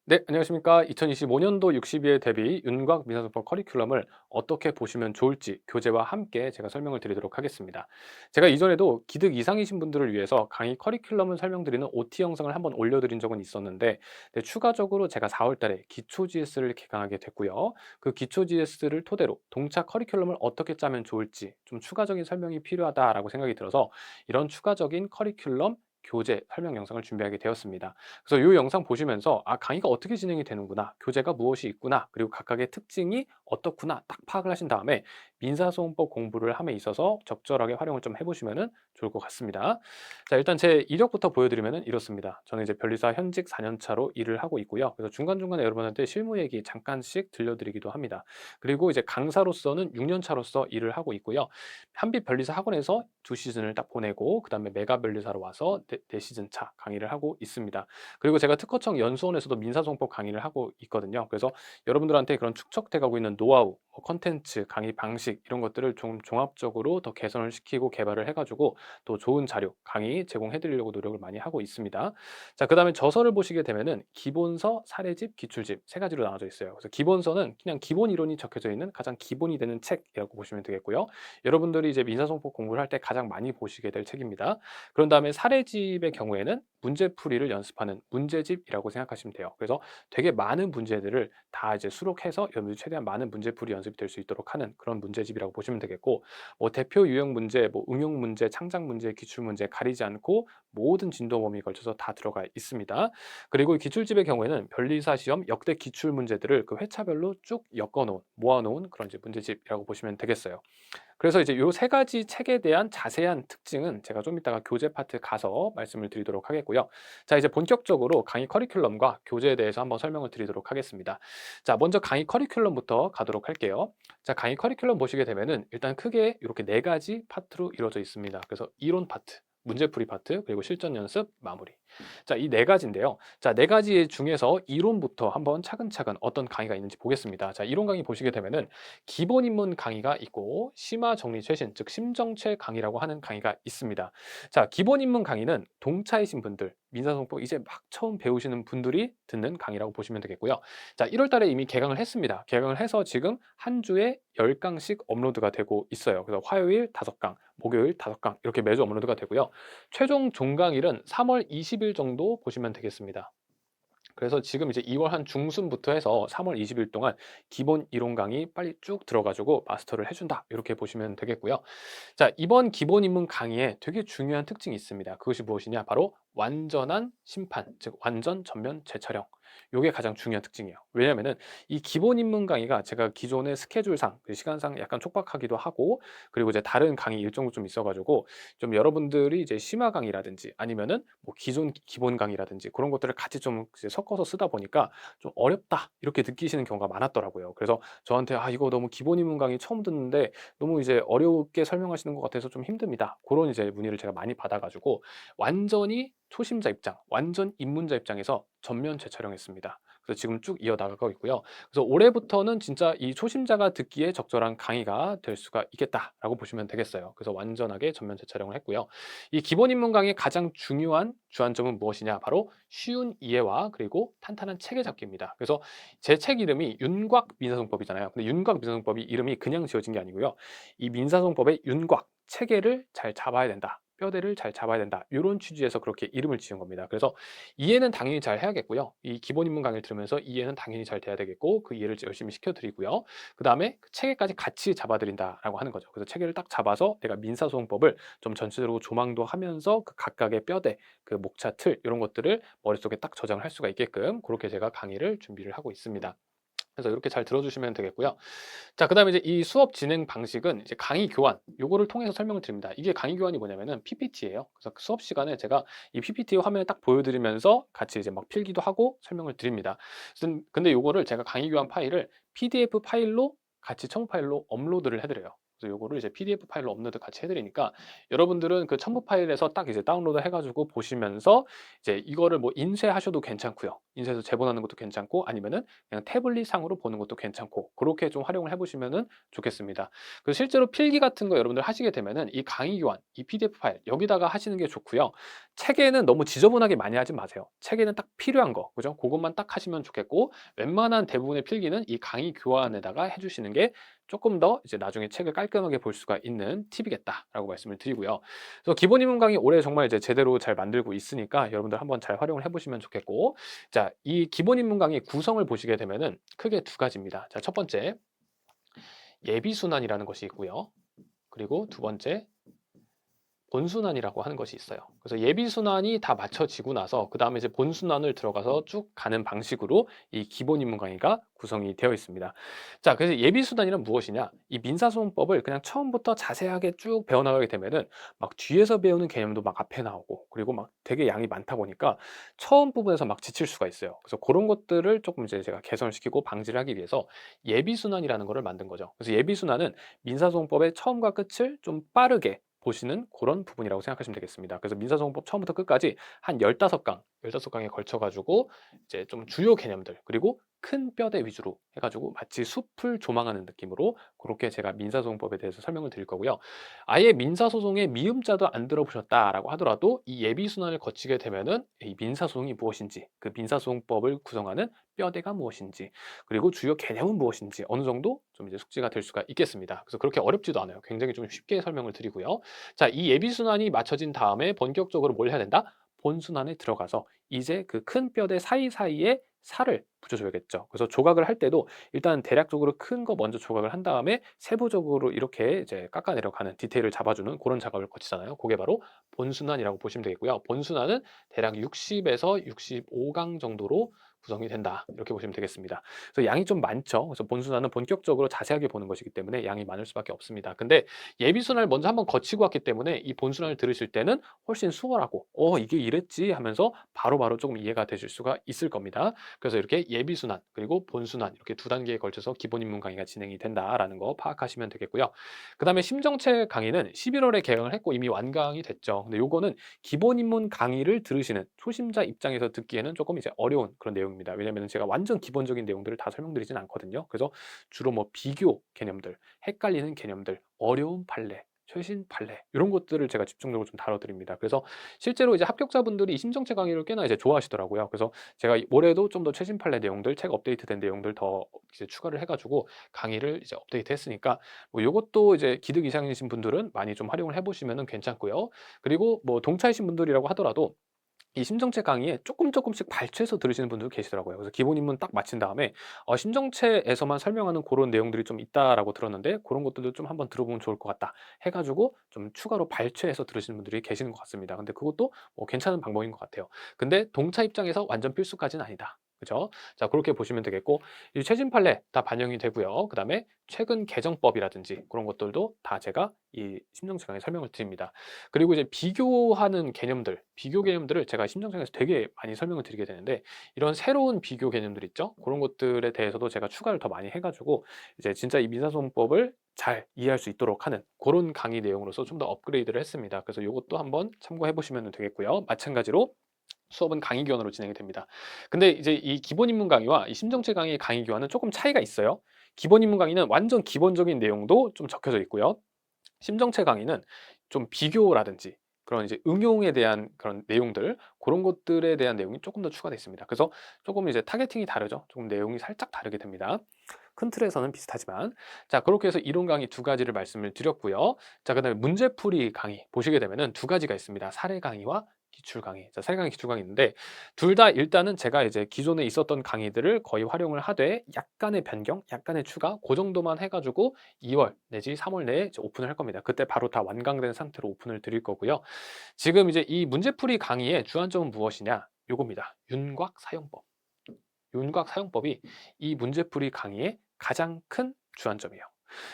네, 안녕하십니까. 2025년도 60일 대비 윤곽 미사소법 커리큘럼을 어떻게 보시면 좋을지 교재와 함께 제가 설명을 드리도록 하겠습니다. 제가 이전에도 기득 이상이신 분들을 위해서 강의 커리큘럼을 설명드리는 OT 영상을 한번 올려드린 적은 있었는데, 네, 추가적으로 제가 4월 달에 기초 GS를 개강하게 됐고요. 그 기초 GS를 토대로 동차 커리큘럼을 어떻게 짜면 좋을지 좀 추가적인 설명이 필요하다라고 생각이 들어서 이런 추가적인 커리큘럼 교재 설명 영상을 준비하게 되었습니다. 그래서 이 영상 보시면서 강의가 어떻게 진행이 되는구나, 교재가 무엇이 있구나, 그리고 각각의 특징이 어떻구나 딱 파악을 하신 다음에 민사소송법 공부를 함에 있어서 적절하게 활용을 좀 해보시면 좋을 것 같습니다. 자, 일단 제 이력부터 보여드리면 이렇습니다. 저는 이제 변리사 현직 4년 차로 일을 하고 있고요. 그래서 중간중간에 여러분한테 실무 얘기 잠깐씩 들려드리기도 합니다. 그리고 이제 강사로서는 6년 차로서 일을 하고 있고요. 한빛 변리사 학원에서 2시즌을 딱 보내고 그 다음에 메가 변리사로 와서 4시즌 차 강의를 하고 있습니다. 그리고 제가 특허청 연수원에서도 민사소송법 강의를 하고 있거든요. 그래서 여러분들한테 그런 축적돼 가고 있는 노하우, 콘텐츠, 강의 방식 이런 것들을 좀 종합적으로 더 개선을 시키고 개발을 해 가지고 또 좋은 자료, 강의 제공해 드리려고 노력을 많이 하고 있습니다. 자, 그다음에 저서를 보시게 되면은 기본서, 사례집, 기출집 세 가지로 나눠져 있어요. 그래서 기본서는 그냥 기본 이론이 적혀져 있는 가장 기본이 되는 책이라고 보시면 되겠고요. 여러분들이 이제 민사소송법 공부를 할 때 가장 많이 보시게 될 책입니다. 그런 다음에 사례집의 경우에는 문제풀이를 연습하는 문제집이라고 생각하시면 돼요. 그래서 되게 많은 문제들을 다 이제 수록해서 여러분들이 최대한 많은 문제풀이 연습이 될 수 있도록 하는 그런 문제집이라고 보시면 되겠고, 뭐 대표 유형 문제, 뭐 응용 문제, 창작 문제, 기출 문제 가리지 않고 모든 진도 범위에 걸쳐서 다 들어가 있습니다. 그리고 이 기출집의 경우에는 변리사 시험 역대 기출 문제들을 그 회차별로 쭉 엮어 놓은, 모아 놓은 그런 이제 문제집이라고 보시면 되겠어요. 그래서 이제 요 세 가지 책에 대한 자세한 특징은 제가 좀 이따가 교재 파트 가서 말씀을 드리도록 하겠고요. 자, 이제 본격적으로 강의 커리큘럼과 교재에 대해서 한번 설명을 드리도록 하겠습니다. 자, 먼저 강의 커리큘럼부터 가도록 할게요. 자, 강의 커리큘럼 보시게 되면은 일단 크게 이렇게 네 가지 파트로 이루어져 있습니다. 그래서 이론 파트, 문제풀이 파트, 그리고 실전 연습, 마무리. 자, 이 네 가지인데요. 자, 네 가지 중에서 이론부터 한번 차근차근 어떤 강의가 있는지 보겠습니다. 자, 이론 강의 보시게 되면은 기본 입문 강의가 있고 심화 정리 최신, 즉 심정체 강의라고 하는 강의가 있습니다. 자, 기본 입문 강의는 동차이신 분들, 민사소송법 이제 막 처음 배우시는 분들이 듣는 강의라고 보시면 되겠고요. 자, 1월 달에 이미 개강을 했습니다. 개강을 해서 지금 한 주에 10강씩 업로드가 되고 있어요. 그래서 화요일 5강, 목요일 5강 이렇게 매주 업로드가 되고요. 최종 종강일은 3월 20일 정도 보시면 되겠습니다. 그래서 지금 이제 2월 한 중순부터 해서 3월 20일 동안 기본 이론 강의 빨리 쭉 들어가지고 마스터를 해준다, 이렇게 보시면 되겠고요. 자, 이번 기본 입문 강의에 되게 중요한 특징이 있습니다. 그것이 무엇이냐? 바로 완전한 심판, 즉 완전 전면 재촬영. 요게 가장 중요한 특징이에요. 왜냐면은 이 기본 입문 강의가 제가 기존의 스케줄상, 그 시간상 약간 촉박하기도 하고, 그리고 이제 다른 강의 일정도 좀 있어 가지고 좀 여러분들이 이제 심화 강의라든지 아니면은 뭐 기존 기본 강의라든지 그런 것들을 같이 좀 이제 섞어서 쓰다 보니까 좀 어렵다, 이렇게 느끼시는 경우가 많았더라고요. 그래서 저한테 이거 너무 기본 입문 강의 처음 듣는데 너무 이제 어렵게 설명하시는 것 같아서 좀 힘듭니다, 그런 이제 문의를 제가 많이 받아 가지고 완전히 초심자 입장, 완전 입문자 입장에서 전면 재촬영했습니다. 그래서 지금 쭉 이어나가고 있고요. 그래서 올해부터는 진짜 이 초심자가 듣기에 적절한 강의가 될 수가 있겠다라고 보시면 되겠어요. 그래서 완전하게 전면 재촬영을 했고요. 이 기본 입문 강의의 가장 중요한 주안점은 무엇이냐? 바로 쉬운 이해와 그리고 탄탄한 체계 잡기입니다. 그래서 제 책 이름이 윤곽 민사소송법이잖아요. 근데 윤곽 민사소송법이 이름이 그냥 지어진 게 아니고요. 이 민사소송법의 윤곽, 체계를 잘 잡아야 된다, 뼈대를 잘 잡아야 된다, 이런 취지에서 그렇게 이름을 지은 겁니다. 그래서 이해는 당연히 잘 해야겠고요. 이 기본 입문 강의를 들으면서 이해는 당연히 잘 돼야 되겠고, 그 이해를 열심히 시켜드리고요. 그 다음에 그 체계까지 같이 잡아드린다라고 하는 거죠. 그래서 체계를 딱 잡아서 내가 민사소송법을 좀 전체적으로 조망도 하면서 그 각각의 뼈대, 그 목차 틀 이런 것들을 머릿속에 딱 저장을 할 수가 있게끔 그렇게 제가 강의를 준비를 하고 있습니다. 그래서 이렇게 잘 들어주시면 되겠고요. 자, 그다음에 이제 이 수업 진행 방식은 이제 강의 교환, 요거를 통해서 설명을 드립니다. 이게 강의 교환이 뭐냐면은 PPT예요. 그래서 그 수업 시간에 제가 이 PPT 화면을 딱 보여드리면서 같이 이제 막 필기도 하고 설명을 드립니다. 근데 요거를 제가 강의 교환 파일을 PDF 파일로 같이 청 파일로 업로드를 해드려요. 그래서 요거를 이제 PDF 파일로 업로드 같이 해 드리니까 여러분들은 그 첨부 파일에서 딱 이제 다운로드 해 가지고 보시면서 이제 이거를 뭐 인쇄하셔도 괜찮고요. 인쇄해서 제본하는 것도 괜찮고 아니면은 그냥 태블릿 상으로 보는 것도 괜찮고 고렇게 좀 활용을 해 보시면은 좋겠습니다. 그 실제로 필기 같은 거 여러분들 하시게 되면은 이 강의 교환, 이 PDF 파일 여기다가 하시는 게 좋고요. 책에는 너무 지저분하게 많이 하지 마세요. 책에는 딱 필요한 거, 그죠? 그것만 딱 하시면 좋겠고 웬만한 대부분의 필기는 이 강의 교환에다가 해 주시는 게 조금 더 이제 나중에 책을 깔끔하게 볼 수가 있는 팁이겠다라고 말씀을 드리고요. 그래서 기본 입문 강의 올해 정말 이제 제대로 잘 만들고 있으니까 여러분들 한번 잘 활용을 해 보시면 좋겠고 자, 이 기본 입문 강의 구성을 보시게 되면은 크게 두 가지입니다. 자, 첫 번째 예비 순환이라는 것이 있고요. 그리고 두 번째 본순환이라고 하는 것이 있어요. 그래서 예비순환이 다 맞춰지고 나서 그 다음에 이제 본순환을 들어가서 쭉 가는 방식으로 이 기본 입문 강의가 구성이 되어 있습니다. 자, 그래서 예비순환이란 무엇이냐? 이 민사소송법을 그냥 처음부터 자세하게 쭉 배워나가게 되면은 막 뒤에서 배우는 개념도 막 앞에 나오고 그리고 막 되게 양이 많다 보니까 처음 부분에서 막 지칠 수가 있어요. 그래서 그런 것들을 조금 이제 제가 개선시키고 방지를 하기 위해서 예비순환이라는 거를 만든 거죠. 그래서 예비순환은 민사소송법의 처음과 끝을 좀 빠르게 보시는 그런 부분이라고 생각하시면 되겠습니다. 그래서 민사소송법 처음부터 끝까지 한 15강, 15강에 걸쳐 가지고 이제 좀 주요 개념들 그리고 큰 뼈대 위주로 해 가지고 마치 숲을 조망하는 느낌으로 그렇게 제가 민사소송법에 대해서 설명을 드릴 거고요. 아예 민사소송에 미음자도 안 들어보셨다라고 하더라도 이 예비순환을 거치게 되면은 이 민사소송이 무엇인지, 그 민사소송법을 구성하는 뼈대가 무엇인지, 그리고 주요 개념은 무엇인지 어느 정도 좀 이제 숙지가 될 수가 있겠습니다. 그래서 그렇게 어렵지도 않아요. 굉장히 좀 쉽게 설명을 드리고요. 자, 이 예비순환이 맞춰진 다음에 본격적으로 뭘 해야 된다? 본순환에 들어가서 이제 그 큰 뼈대 사이사이에 살을 붙여줘야겠죠. 그래서 조각을 할 때도 일단 대략적으로 큰 거 먼저 조각을 한 다음에 세부적으로 이렇게 이제 깎아 내려가는 디테일을 잡아주는 그런 작업을 거치잖아요. 그게 바로 본순환이라고 보시면 되겠고요. 본순환은 대략 60에서 65강 정도로 구성이 된다. 이렇게 보시면 되겠습니다. 그래서 양이 좀 많죠. 그래서 본순환은 본격적으로 자세하게 보는 것이기 때문에 양이 많을 수밖에 없습니다. 근데 예비순환을 먼저 한번 거치고 왔기 때문에 이 본순환을 들으실 때는 훨씬 수월하고 이게 이랬지 하면서 바로바로 조금 이해가 되실 수가 있을 겁니다. 그래서 이렇게 예비순환 그리고 본순환 이렇게 두 단계에 걸쳐서 기본 입문 강의가 진행이 된다라는 거 파악하시면 되겠고요. 그다음에 심정체 강의는 11월에 개강을 했고 이미 완강이 됐죠. 근데 요거는 기본 입문 강의를 들으시는 초심자 입장에서 듣기에는 조금 이제 어려운 그런 내용입니다. 왜냐하면 제가 완전 기본적인 내용들을 다 설명드리진 않거든요. 그래서 주로 뭐 비교 개념들, 헷갈리는 개념들, 어려운 판례, 최신 판례 이런 것들을 제가 집중적으로 좀 다뤄드립니다. 그래서 실제로 이제 합격자분들이 이 심정체 강의를 꽤나 이제 좋아하시더라고요. 그래서 제가 올해도 좀 더 최신 판례 내용들, 책 업데이트된 내용들 더 이제 추가를 해가지고 강의를 이제 업데이트했으니까 뭐 이것도 이제 기득 이상이신 분들은 많이 좀 활용을 해보시면 괜찮고요. 그리고 뭐 동차이신 분들이라고 하더라도 이 심정체 강의에 조금씩 발췌해서 들으시는 분들도 계시더라고요. 그래서 기본 입문 딱 마친 다음에 심정체에서만 설명하는 그런 내용들이 좀 있다라고 들었는데 그런 것들도 좀 한번 들어보면 좋을 것 같다 해 가지고 좀 추가로 발췌해서 들으시는 분들이 계시는 것 같습니다. 근데 그것도 괜찮은 방법인 것 같아요. 근데 동차 입장에서 완전 필수까지는 아니다. 그죠? 자, 그렇게 보시면 되겠고 이 최신 판례 다 반영이 되고요. 그다음에 최근 개정법이라든지 그런 것들도 다 제가 이 심정체 강의에 설명을 드립니다. 그리고 이제 비교하는 개념들, 비교 개념들을 제가 심정장에서 되게 많이 설명을 드리게 되는데 이런 새로운 비교 개념들 있죠? 그런 것들에 대해서도 제가 추가를 더 많이 해 가지고 이제 진짜 이 민사소송법을 잘 이해할 수 있도록 하는 그런 강의 내용으로서 좀 더 업그레이드를 했습니다. 그래서 요것도 한번 참고해 보시면 되겠고요. 마찬가지로 수업은 강의 교환으로 진행이 됩니다. 근데 이제 이 기본 입문 강의와 이 심정체 강의의 강의 교환은 조금 차이가 있어요. 기본 입문 강의는 완전 기본적인 내용도 좀 적혀져 있고요. 심정체 강의는 좀 비교라든지 그런 이제 응용에 대한 그런 내용들 그런 것들에 대한 내용이 조금 더 추가되어 있습니다. 그래서 조금 이제 타겟팅이 다르죠. 조금 내용이 살짝 다르게 됩니다. 큰 틀에서는 비슷하지만 자, 그렇게 해서 이론 강의 두 가지를 말씀을 드렸고요. 자, 그다음에 문제풀이 강의 보시게 되면은 두 가지가 있습니다. 사례 강의와 기출 강의. 자, 사례 강의, 기출 강의 있는데 둘 다 일단은 제가 이제 기존에 있었던 강의들을 거의 활용을 하되 약간의 변경, 약간의 추가 그 정도만 해 가지고 2월 내지 3월 내에 이제 오픈을 할 겁니다. 그때 바로 다 완강된 상태로 오픈을 드릴 거고요. 지금 이제 이 문제풀이 강의의 주안점은 무엇이냐? 요겁니다. 윤곽 사용법. 윤곽 사용법이 이 문제풀이 강의의 가장 큰 주안점이에요.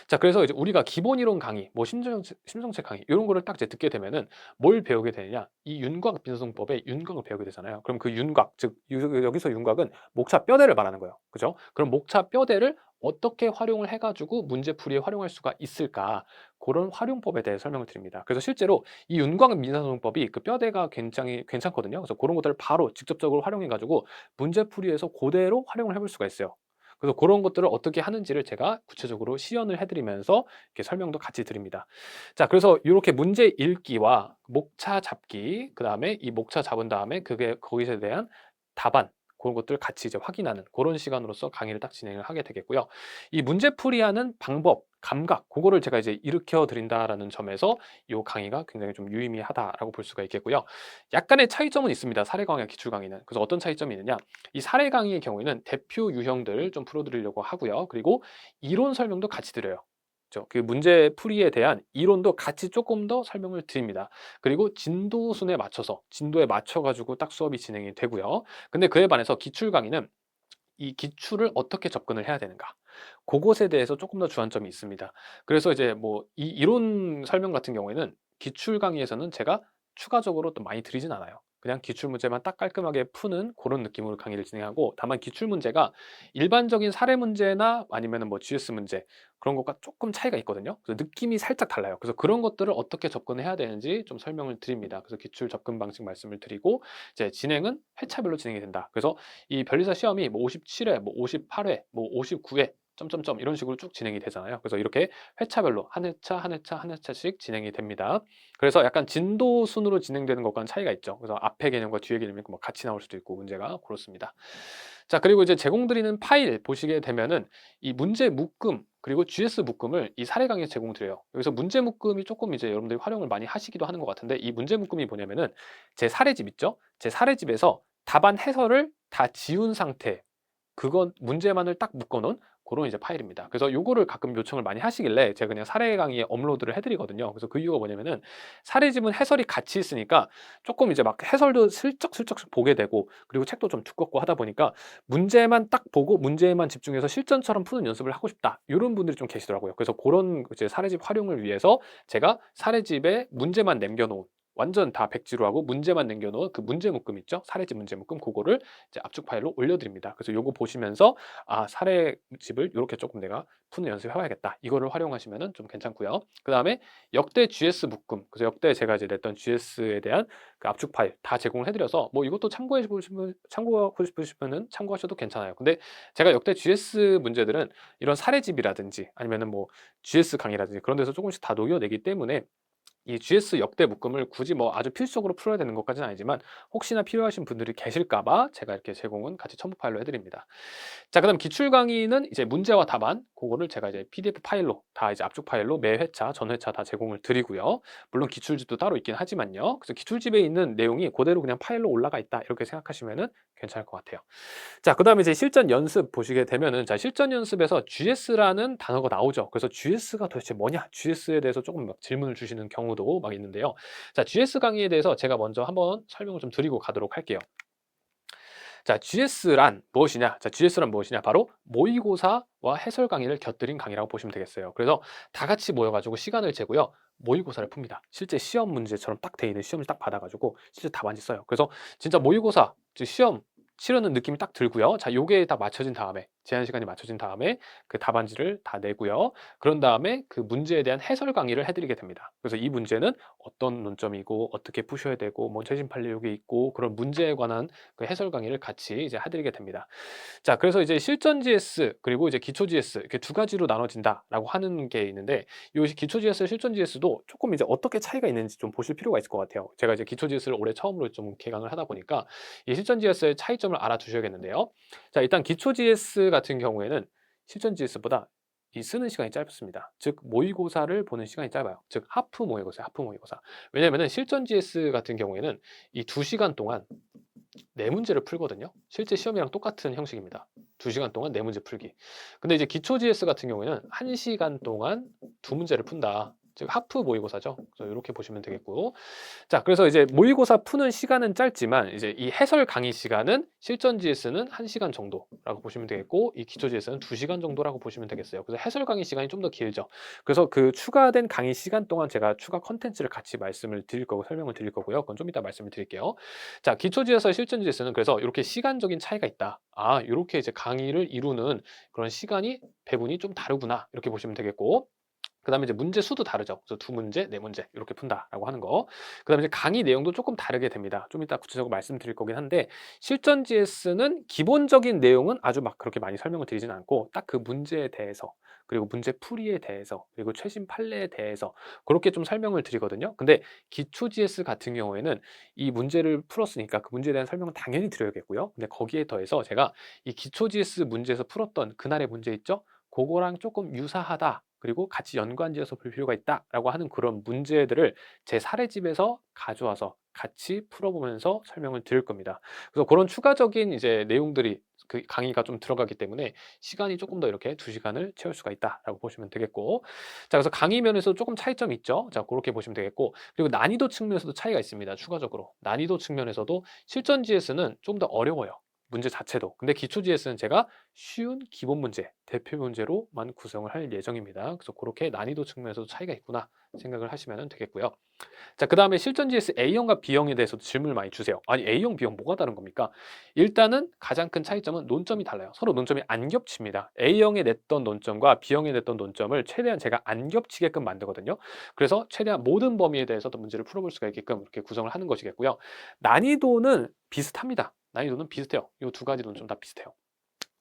자, 그래서 이제 우리가 기본 이론 강의, 뭐 심정체 강의 이런 거를 딱 이제 듣게 되면은 뭘 배우게 되느냐? 이 윤곽 빈소송법의 윤곽을 배우게 되잖아요. 그럼 그 윤곽, 즉 여기서 윤곽은 목차 뼈대를 말하는 거예요. 그죠? 그럼 목차 뼈대를 어떻게 활용을 해 가지고 문제풀이에 활용할 수가 있을까? 그런 활용법에 대해 설명을 드립니다. 그래서 실제로 이 윤곽 민사소통법이 그 뼈대가 굉장히 괜찮거든요. 그래서 그런 것들을 바로 직접적으로 활용해 가지고 문제풀이에서 고대로 활용을 해볼 수가 있어요. 그래서 그런 것들을 어떻게 하는지를 제가 구체적으로 시연을 해 드리면서 이렇게 설명도 같이 드립니다. 자, 그래서 이렇게 문제 읽기와 목차 잡기, 그다음에 이 목차 잡은 다음에 그게 거기에 대한 답안, 그런 것들을 같이 이제 확인하는 그런 시간으로서 강의를 딱 진행을 하게 되겠고요. 이 문제풀이하는 방법, 감각, 그거를 제가 이제 일으켜 드린다라는 점에서 이 강의가 굉장히 좀 유의미하다라고 볼 수가 있겠고요. 약간의 차이점은 있습니다, 사례 강의와 기출 강의는. 그래서 어떤 차이점이 있느냐? 이 사례 강의의 경우에는 대표 유형들 좀 풀어 드리려고 하고요. 그리고 이론 설명도 같이 드려요. 그죠? 그 문제풀이에 대한 이론도 같이 조금 더 설명을 드립니다. 그리고 진도순에 맞춰서, 진도에 맞춰 가지고 딱 수업이 진행이 되고요. 근데 그에 반해서 기출 강의는 이 기출을 어떻게 접근을 해야 되는가, 그것에 대해서 조금 더 주안점이 있습니다. 그래서 이제 뭐 이 이론 설명 같은 경우에는 기출 강의에서는 제가 추가적으로 또 많이 드리진 않아요. 그냥 기출 문제만 딱 깔끔하게 푸는 그런 느낌으로 강의를 진행하고, 다만 기출 문제가 일반적인 사례 문제나 아니면은 뭐 GS 문제, 그런 것과 조금 차이가 있거든요. 그래서 느낌이 살짝 달라요. 그래서 그런 것들을 어떻게 접근해야 되는지 좀 설명을 드립니다. 그래서 기출 접근 방식 말씀을 드리고, 이제 진행은 회차별로 진행이 된다. 그래서 이 변리사 시험이 뭐 57 회, 뭐 58 회, 뭐 59회 점점점 이런 식으로 쭉 진행이 되잖아요. 그래서 이렇게 회차별로 한 회차, 한 회차, 한 회차씩 진행이 됩니다. 그래서 약간 진도 순으로 진행되는 것과는 차이가 있죠. 그래서 앞에 개념과 뒤에 개념이 뭐 같이 나올 수도 있고 문제가 그렇습니다. 자, 그리고 이제 제공드리는 파일 보시게 되면은 이 문제 묶음 그리고 GS 묶음을 이 사례 강의에 제공드려요. 여기서 문제 묶음이 조금 이제 여러분들이 활용을 많이 하시기도 하는 것 같은데, 이 문제 묶음이 뭐냐면은 제 사례집 있죠? 제 사례집에서 답안 해설을 다 지운 상태, 그건 문제만을 딱 묶어 놓은 고런 이제 파일입니다. 그래서 요거를 가끔 요청을 많이 하시길래 제가 그냥 사례 강의에 업로드를 해 드리거든요. 그래서 그 이유가 뭐냐면은 사례집은 해설이 같이 있으니까 쪼끔 이제 막 해설도 슬쩍슬쩍 보게 되고, 그리고 책도 좀 두껍고 하다 보니까 문제만 딱 보고 문제에만 집중해서 실전처럼 푸는 연습을 하고 싶다, 요런 분들이 좀 계시더라고요. 그래서 고런 이제 사례집 활용을 위해서 제가 사례집에 문제만 남겨 놓은, 완전 다 백지로 하고 문제만 남겨 놓은 그 문제 묶음 있죠? 사례집 문제 묶음, 고거를 이제 압축 파일로 올려드립니다. 그래서 요거 보시면서 '아, 사례집을 요렇게 조금 내가 푸는 연습해 봐야겠다.' 이거를 활용하시면은 좀 괜찮고요. 그다음에 역대 GS 묶음, 그래서 역대 제가 이제 냈던 GS에 대한 그 압축 파일 다 제공을 해 드려서 뭐 이것도 참고하고 싶으시면은 참고하셔도 괜찮아요. 근데 제가 역대 GS 문제들은 이런 사례집이라든지 아니면은 뭐 GS 강의라든지 그런 데서 조금씩 다 녹여내기 때문에 이 GS 역대 묶음을 굳이 뭐 아주 필수적으로 풀어야 되는 것까지는 아니지만, 혹시나 필요하신 분들이 계실까 봐 제가 이렇게 제공은 같이 첨부 파일로 해 드립니다. 자, 그다음 기출 강의는 이제 문제와 답안, 고거를 제가 이제 PDF 파일로 다 이제 압축 파일로 매 회차, 전 회차 다 제공을 드리고요. 물론 기출집도 따로 있긴 하지만요. 그래서 기출집에 있는 내용이 고대로 그냥 파일로 올라가 있다, 이렇게 생각하시면은 괜찮을 것 같아요. 자, 그다음에 이제 실전 연습 보시게 되면은, 자, 실전 연습에서 GS라는 단어가 나오죠. 그래서 GS가 도대체 뭐냐? GS에 대해서 조금 막 질문을 주시는 경우도 막 있는데요. 자, GS 강의에 대해서 제가 먼저 한번 설명을 좀 드리고 가도록 할게요. 자, GS란 무엇이냐? 자, GS란 무엇이냐? 바로 모의고사와 해설 강의를 곁들인 강의라고 보시면 되겠어요. 그래서 다 같이 모여 가지고 시간을 재고요, 모의고사를 풉니다. 실제 시험 문제처럼 딱 돼 있는 시험을 딱 받아 가지고 실제 답안지 써요. 그래서 진짜 모의고사, 즉 시험 치르는 느낌이 딱 들고요. 자, 요게 딱 맞춰진 다음에, 제한 시간이 맞춰진 다음에 그 답안지를 다 내고요. 그런 다음에 그 문제에 대한 해설 강의를 해 드리게 됩니다. 그래서 이 문제는 어떤 논점이고 어떻게 푸셔야 되고 뭐 최신 판례욕이 있고, 그런 문제에 관한 그 해설 강의를 같이 이제 해 드리게 됩니다. 자, 그래서 이제 실전 GS 그리고 이제 기초 GS, 이렇게 두 가지로 나눠진다라고 하는 게 있는데, 요 기초 GS, 실전 GS도 조금 이제 어떻게 차이가 있는지 좀 보실 필요가 있을 것 같아요. 제가 이제 기초 GS를 올해 처음으로 좀 개강을 하다 보니까 이 실전 GS의 차이점을 알아두셔야겠는데요. 자, 일단 기초 GS 같은 경우에는 실전 GS보다 이 쓰는 시간이 짧습니다. 즉 모의고사를 보는 시간이 짧아요. 즉 하프 모의고사, 하프 모의고사. 왜냐면은 실전 GS 같은 경우에는 이 2시간 동안 네 문제를 풀거든요. 실제 시험이랑 똑같은 형식입니다. 2시간 동안 네 문제 풀기. 근데 이제 기초 GS 같은 경우에는 1시간 동안 두 문제를 푼다. 즉 하프 모의고사죠. 그래서 요렇게 보시면 되겠고. 자, 그래서 이제 모의고사 푸는 시간은 짧지만 이제 이 해설 강의 시간은 실전 GS는 1 시간 정도라고 보시면 되겠고, 이 기초 GS는 2 시간 정도라고 보시면 되겠어요. 그래서 해설 강의 시간이 좀 더 길죠. 그래서 그 추가된 강의 시간 동안 제가 추가 콘텐츠를 같이 말씀을 드릴 거고 설명을 드릴 거고요. 그건 좀 이따 말씀을 드릴게요. 자, 기초 GS와 실전 GS는 그래서 이렇게 시간적인 차이가 있다. 아, 요렇게 이제 강의를 이루는 그런 시간이 배분이 좀 다르구나. 이렇게 보시면 되겠고, 그다음에 이제 문제 수도 다르죠. 그래서 2문제, 4문제 이렇게 푼다라고 하는 거. 그다음에 이제 강의 내용도 조금 다르게 됩니다. 좀 이따 구체적으로 말씀드릴 거긴 한데, 실전 GS는 기본적인 내용은 아주 막 그렇게 많이 설명을 드리진 않고 딱 그 문제에 대해서, 그리고 문제 풀이에 대해서, 그리고 최신 판례에 대해서 그렇게 좀 설명을 드리거든요. 근데 기초 GS 같은 경우에는 이 문제를 풀었으니까 그 문제에 대한 설명은 당연히 드려야겠고요. 근데 거기에 더해서 제가 이 기초 GS 문제에서 풀었던 그날의 문제 있죠? 그거랑 조금 유사하다. 그리고 같이 연관지어서 볼 필요가 있다라고 하는 그런 문제들을 제 사례집에서 가져와서 같이 풀어보면서 설명을 드릴 겁니다. 그래서 그런 추가적인 이제 내용들이 그 강의가 좀 들어가기 때문에 시간이 조금 더 이렇게 2시간을 채울 수가 있다라고 보시면 되겠고. 자, 그래서 강의 면에서 조금 차이점이 있죠. 자, 그렇게 보시면 되겠고. 그리고 난이도 측면에서도 차이가 있습니다. 추가적으로. 난이도 측면에서도 실전 GS는 좀 더 어려워요. 문제 자체도. 근데 기초 GS는 제가 쉬운 기본 문제, 대표 문제로만 구성을 할 예정입니다. 그래서 그렇게 난이도 측면에서도 차이가 있구나 생각을 하시면 되겠고요. 자, 그다음에 실전 GS A형과 B형에 대해서도 질문을 많이 주세요. 아니, A형, B형 뭐가 다른 겁니까? 일단은 가장 큰 차이점은 논점이 달라요. 서로 논점이 안 겹칩니다. A형에 냈던 논점과 B형에 냈던 논점을 최대한 제가 안 겹치게끔 만들거든요. 그래서 최대한 모든 범위에 대해서도 문제를 풀어볼 수가 있게끔 이렇게 구성을 하는 것이겠고요. 난이도는 비슷합니다. 난이도는 비슷해요. 이 두 가지 논점 다 비슷해요.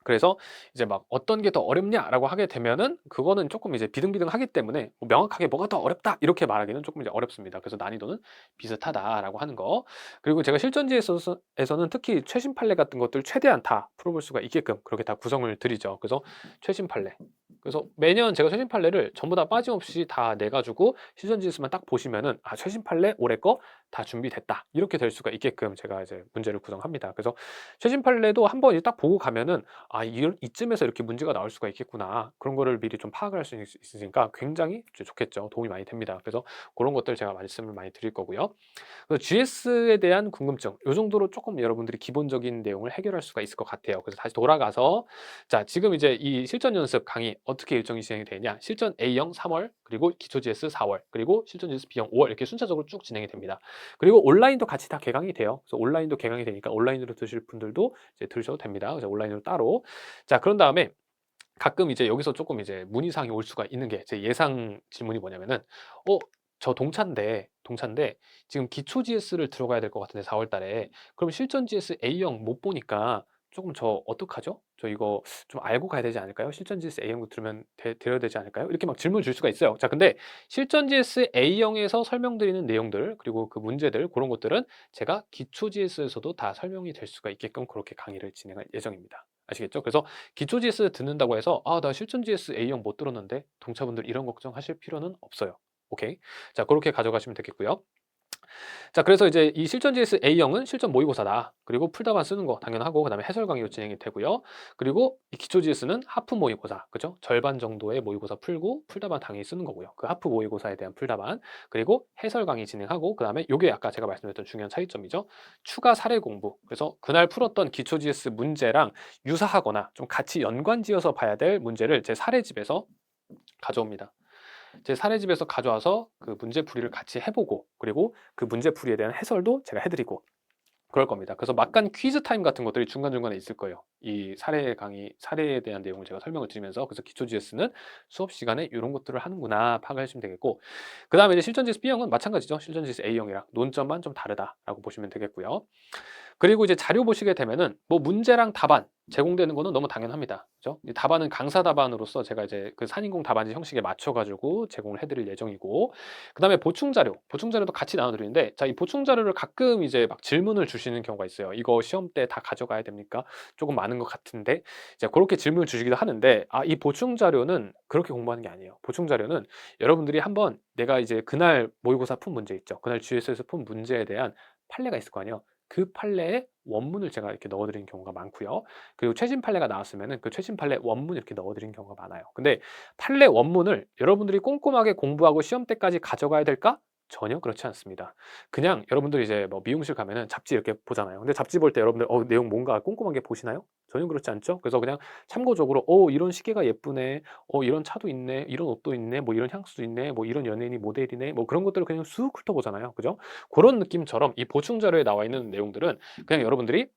그래서 이제 막 "어떤 게 더 어렵냐?"라고 하게 되면은 그거는 쪼끔 이제 비등비등하기 때문에 뭐 명확하게 "뭐가 더 어렵다." 이렇게 말하기는 쪼끔 이제 어렵습니다. 그래서 "난이도는 비슷하다."라고 하는 거. 그리고 제가 실전지에 에서는 특히 최신 판례 같은 것들 최대한 다 풀어볼 수가 있게끔 그렇게 다 구성을 드리죠. 그래서 최신 판례. 그래서 매년 제가 최신 판례를 전부 다 빠짐없이 다 내 가지고 실전지에서만 딱 보시면은 '아, 최신 판례 올해 거 다 준비됐다.' 이렇게 될 수가 있게끔 제가 이제 문제를 구성합니다. 그래서 최신 판례도 한번 이제 딱 보고 가면은 '아, 이쯤에서 이렇게 문제가 나올 수가 있겠구나.' 그런 거를 미리 좀 파악을 할 수 있으니까 굉장히 이제 좋겠죠. 도움이 많이 됩니다. 그래서 고런 것들 제가 말씀을 많이 드릴 거고요. 그래서 GS에 대한 궁금증 요 정도로 쪼끔 여러분들이 기본적인 내용을 해결할 수가 있을 것 같아요. 그래서 다시 돌아가서, 자, 지금 이제 이 실전 연습 강의 어떻게 일정이 진행이 되냐. 실전 A형 3 월, 그리고 기초 GS 4 월, 그리고 실전 GS B형 5월 이렇게 순차적으로 쭉 진행이 됩니다. 그리고 온라인도 같이 다 개강이 돼요. 그래서 온라인도 개강이 되니까 온라인으로 드실 분들도 이제 들으셔도 됩니다. 그래서 온라인으로 따로. 자, 그런 다음에 가끔 이제 여기서 조금 이제 문의사항이 올 수가 있는 게, 제 예상 질문이 뭐냐면은 저 동차인데 지금 기초 GS를 들어가야 될 것 같은데 4월 달에. 그럼 실전 GS A형 못 보니까 조금 저 어떡하죠? 저 이거 좀 알고 가야 되지 않을까요? 실전 GS A형도 들으면 드려야 되지 않을까요?' 이렇게 막 질문을 줄 수가 있어요. 자, 근데 실전 GS A형에서 설명드리는 내용들, 그리고 그 문제들 그런 것들은 제가 기초 GS에서도 다 설명이 될 수가 있게끔 그렇게 강의를 진행할 예정입니다. 아시겠죠? 그래서 기초 GS 듣는다고 해서 '아, 나 실전 GS A형 못 들었는데.' 동차분들 이런 걱정하실 필요는 없어요. 오케이. 자, 그렇게 가져가시면 되겠고요. 자, 그래서 이제 이 실전 GS A형은 실전 모의고사다. 그리고 풀다만 쓰는 거 당연하고, 그다음에 해설 강의로 진행이 되고요. 그리고 이 기초 GS는 하프 모의고사. 그죠? 절반 정도의 모의고사 풀고 풀다만 당연히 쓰는 거고요. 그 하프 모의고사에 대한 풀다만. 그리고 해설 강의 진행하고, 그다음에 요게 아까 제가 말씀드렸던 중요한 차이점이죠. 추가 사례 공부. 그래서 그날 풀었던 기초 GS 문제랑 유사하거나 좀 같이 연관지어서 봐야 될 문제를 제 사례집에서 가져옵니다. 제 사례집에서 가져와서 그 문제풀이를 같이 해 보고, 그리고 그 문제풀이에 대한 해설도 제가 해 드리고 그럴 겁니다. 그래서 막간 퀴즈 타임 같은 것들이 중간중간에 있을 거예요. 이 사례 강의 사례에 대한 내용을 제가 설명을 드리면서, 그래서 기초 GS는 수업 시간에 요런 것들을 하는구나 파악하시면 되겠고, 그다음에 이제 실전 GS B형은 마찬가지죠. 실전 GS A형이랑 논점만 좀 다르다라고 보시면 되겠고요. 그리고 이제 자료 보시게 되면은 뭐 문제랑 답안 제공되는 거는 너무 당연합니다. 그죠? 이 답안은 강사 답안으로서 제가 이제 그 산인공 답안지 형식에 맞춰 가지고 제공을 해 드릴 예정이고, 그다음에 보충 자료도 같이 나눠 드리는데, 자, 이 보충 자료를 가끔 이제 막 질문을 주시는 경우가 있어요. "이거 시험 때 다 가져가야 됩니까? 조금 많은 것 같은데." 이제 고렇게 질문을 주시기도 하는데, 이 보충 자료는 그렇게 공부하는 게 아니에요. 보충 자료는 여러분들이 한번 내가 이제 그날 모의고사 푼 문제 있죠. 그날 GS에서 푼 문제에 대한 판례가 있을 거 아니에요. 그 판례에 원문을 제가 이렇게 넣어 드리는 경우가 많고요. 그리고 최신 판례가 나왔으면은 그 최신 판례 원문 이렇게 넣어 드리는 경우가 많아요. 근데 판례 원문을 여러분들이 꼼꼼하게 공부하고 시험 때까지 가져가야 될까? 전혀 그렇지 않습니다. 그냥 여러분들이 이제 뭐 미용실 가면은 잡지 이렇게 보잖아요. 근데 잡지 볼 때 여러분들 내용 뭔가 꼼꼼하게 보시나요? 전혀 그렇지 않죠? 그래서 그냥 참고적으로 이런 시계가 예쁘네. 이런 차도 있네. 이런 옷도 있네. 뭐 이런 향수도 있네. 뭐 이런 연예인이 모델이네. 뭐 그런 것들을 그냥 쑥 훑어보잖아요. 그죠? 그런 느낌처럼 이 보충 자료에 나와 있는 내용들은 그냥 여러분들이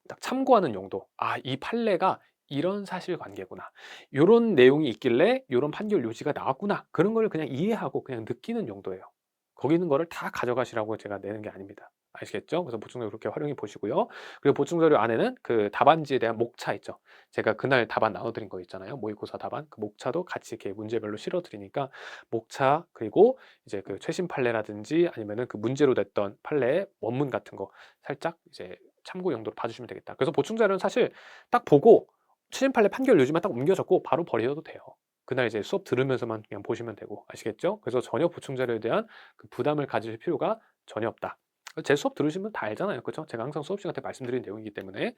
딱 참고하는 용도. 아, 이 판례가 이런 사실관계구나. 요런 내용이 있길래 요런 판결 요지가 나왔구나. 그런 걸 그냥 이해하고 그냥 느끼는 용도예요. 거기 있는 거를 다 가져가시라고 제가 내는 게 아닙니다. 아시겠죠? 그래서 보충 자료 그렇게 활용해 보시고요. 그리고 보충 자료 안에는 그 답안지에 대한 목차 있죠. 제가 그날 답안 나눠 드린 거 있잖아요. 모의고사 답안. 그 목차도 같이 이렇게 문제별로 실어 드리니까 목차 그리고 이제 그 최신 판례라든지 아니면은 그 문제로 냈던 판례의 원문 같은 거 살짝 이제 참고 용도로 봐주시면 되겠다. 그래서 보충 자료는 사실 딱 보고 최신 판례 판결 요지만 딱 옮겨 적고 바로 버려도 돼요. 그날 이제 수업 들으면서만 그냥 보시면 되고 아시겠죠? 그래서 전혀 보충 자료에 대한 그 부담을 가질 필요가 전혀 없다. 제 수업 들으시면 다 알잖아요. 그죠? 제가 항상 수업 시간 때 말씀드린 내용이기 때문에.